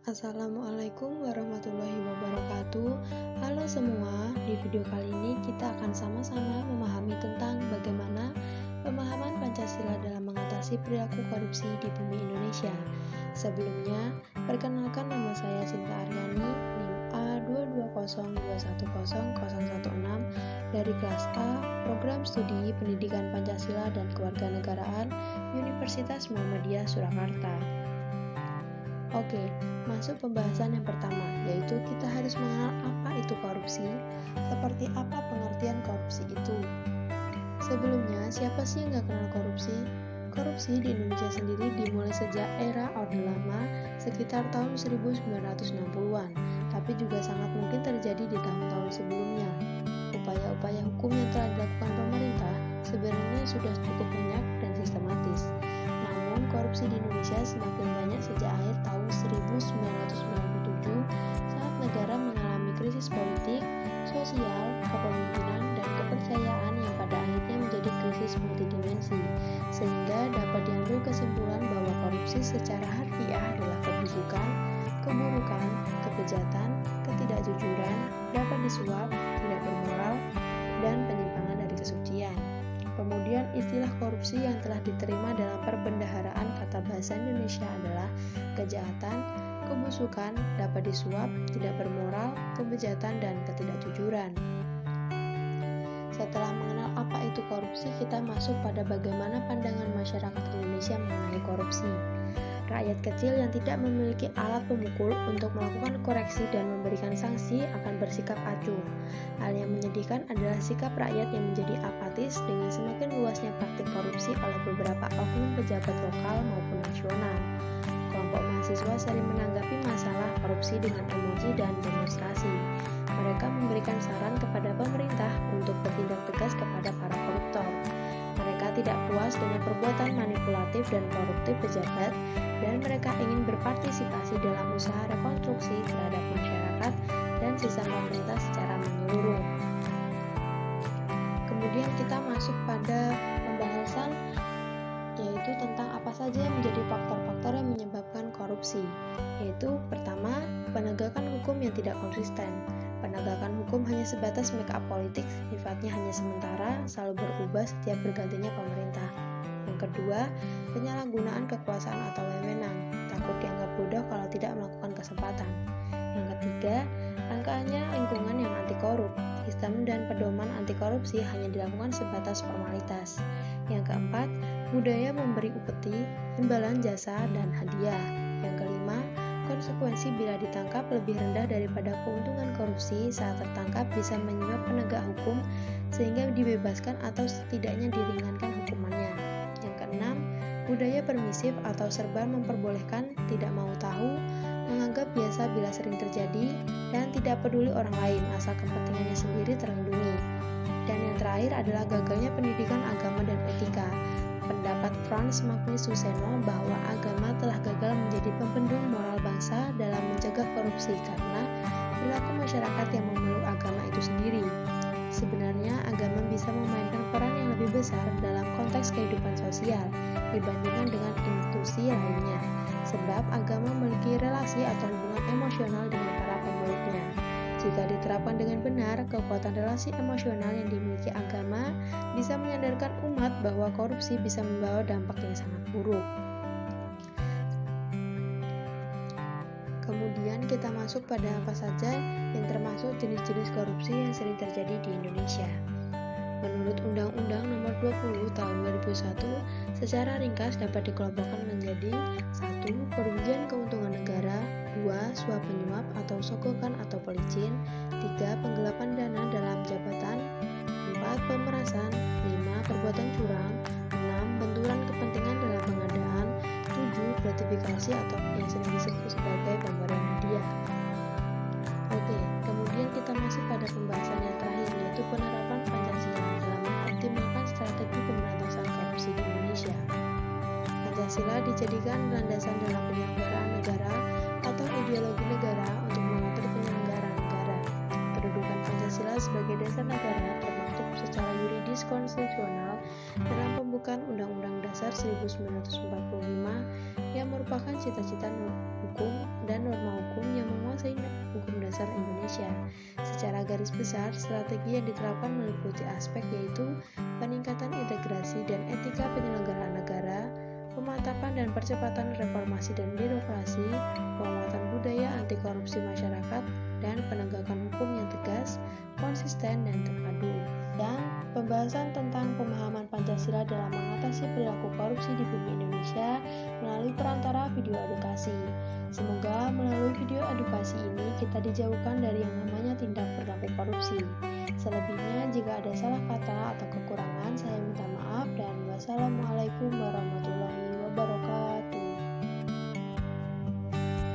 Assalamualaikum warahmatullahi wabarakatuh. Halo semua, di video kali ini kita akan sama-sama memahami tentang bagaimana pemahaman Pancasila dalam mengatasi perilaku korupsi di bumi Indonesia. Sebelumnya, perkenalkan nama saya Sinta Aryani, NIM A220210016 dari kelas A, Program Studi Pendidikan Pancasila dan Kewarganegaraan, Universitas Muhammadiyah Surakarta. Oke, masuk pembahasan yang pertama, yaitu kita harus mengenal apa itu korupsi, seperti apa pengertian korupsi itu. Sebelumnya, siapa sih yang nggak kenal korupsi? Korupsi di Indonesia sendiri dimulai sejak era Orde Lama sekitar tahun 1960-an, tapi juga sangat mungkin terjadi di tahun-tahun sebelumnya. Upaya-upaya hukum yang telah dilakukan pemerintah sebenarnya sudah cukup banyak dan sistematis. Namun, korupsi di Indonesia semakin banyak sejak akhir tahun 1997 saat negara mengalami krisis politik, sosial, kepemimpinan, dan kepercayaan yang pada akhirnya menjadi krisis multidimensi, sehingga dapat diambil kesimpulan bahwa korupsi secara harfiah adalah kebusukan, keburukan, kejahatan, ketidakjujuran, dapat disuap, tidak bermoral, dan penyimpangan dari kesucian. Kemudian istilah korupsi yang telah diterima dalam perbendaharaan kata bahasa Indonesia adalah kejahatan, kebusukan, dapat disuap, tidak bermoral, kebejatan, dan ketidakjujuran. Setelah mengenal apa itu korupsi, kita masuk pada bagaimana pandangan masyarakat Indonesia mengenai korupsi. Rakyat kecil yang tidak memiliki alat pemukul untuk melakukan koreksi dan memberikan sanksi akan bersikap acuh. Hal yang menyedihkan adalah sikap rakyat yang menjadi apatis dengan semakin luasnya praktik korupsi oleh beberapa oknum pejabat lokal maupun nasional. Kelompok mahasiswa sering menanggapi masalah korupsi dengan emosi dan demonstrasi. Mereka memberikan saran kepada pemerintah untuk bertindak tegas kepada para koruptor. Mereka tidak puas dengan perbuatan manipulatif dan koruptif pejabat, dan mereka ingin berpartisipasi dalam usaha rekonstruksi terhadap masyarakat dan sistem pemerintah secara menyeluruh. Kemudian kita masuk pada pembahasan, yaitu tentang apa saja yang menjadi faktor-faktor yang menyebabkan korupsi. Yaitu pertama, penegakan hukum yang tidak konsisten. Penegakan hukum hanya sebatas make up politik, sifatnya hanya sementara, selalu berubah setiap bergantinya pemerintah. Yang kedua, penyalahgunaan kekuasaan atau wewenang, takut dianggap bodoh kalau tidak melakukan kesempatan. Yang ketiga, rangkanya lingkungan yang anti korup, sistem dan pedoman anti korupsi hanya dilakukan sebatas formalitas. Yang keempat, budaya memberi upeti, imbalan jasa, dan hadiah. Yang kelima, konsekuensi bila ditangkap lebih rendah daripada keuntungan korupsi saat tertangkap bisa menyuap penegak hukum sehingga dibebaskan atau setidaknya diringankan hukumannya. Yang keenam, budaya permisif atau serba memperbolehkan, tidak mau tahu, menganggap biasa bila sering terjadi, dan tidak peduli orang lain asal kepentingannya sendiri terlindungi. Dan yang terakhir adalah gagalnya pendidikan agama dan etika. Pendapat Frans Magnus Suseno bahwa agama telah gagal menjadi pembendung moral bangsa dalam mencegah korupsi karena perilaku masyarakat yang memeluk agama itu sendiri. Sebenarnya agama bisa memainkan peran yang lebih besar dalam konteks kehidupan sosial dibandingkan dengan institusi lainnya, sebab agama memiliki relasi atau hubungan emosional dengan para pemeluknya. Jika diterapkan dengan benar, kekuatan relasi emosional yang dimiliki agama bisa menyadarkan umat bahwa korupsi bisa membawa dampak yang sangat buruk. Kemudian kita masuk pada apa saja yang termasuk jenis-jenis korupsi yang sering terjadi di Indonesia. Menurut Undang-Undang Nomor 20 Tahun 2001, secara ringkas dapat dikelompokkan menjadi 1. Perugian keuntungan negara, 2. Suap menyuap atau sogokan atau pelicin, 3. Penggelapan dana dalam jabatan, 4. Pemerasan, 5. Perbuatan curang, 6. Benturan kepentingan dalam pengadaan, 7. Gratifikasi atau yang sering disebut sebagai pemberian hadiah. Oke, kemudian kita masuk pada pembahasan yang terakhir, yaitu penerapan Pancasila dalam mengoptimalkan strategi pemberantasan korupsi di Indonesia. Pancasila dijadikan landasan dalam penyelenggaraan negara atau ideologi negara untuk mengatur penyelenggaraan negara. Kedudukan Pancasila sebagai dasar negara termaktub secara yuridis konstitusional dalam pembukaan Undang-Undang Dasar 1945 yang merupakan cita-cita hukum dan norma hukum yang menguasai hukum dasar Indonesia. Secara garis besar, strategi yang diterapkan meliputi aspek yaitu peningkatan integrasi dan etika penyelenggaraan negara, pemantapan dan percepatan reformasi dan birokrasi, penguatan budaya anti korupsi masyarakat, dan penegakan hukum yang tegas, konsisten, dan terpadu. Dan pembahasan tentang pemahaman Pancasila dalam mengatasi perilaku korupsi di bumi Indonesia melalui perantara video edukasi. Semoga melalui video edukasi ini kita dijauhkan dari yang namanya tindak perilaku korupsi. Selebihnya, jika ada salah kata atau kekurangan, saya minta maaf dan wassalamualaikum warahmatullahi wabarakatuh.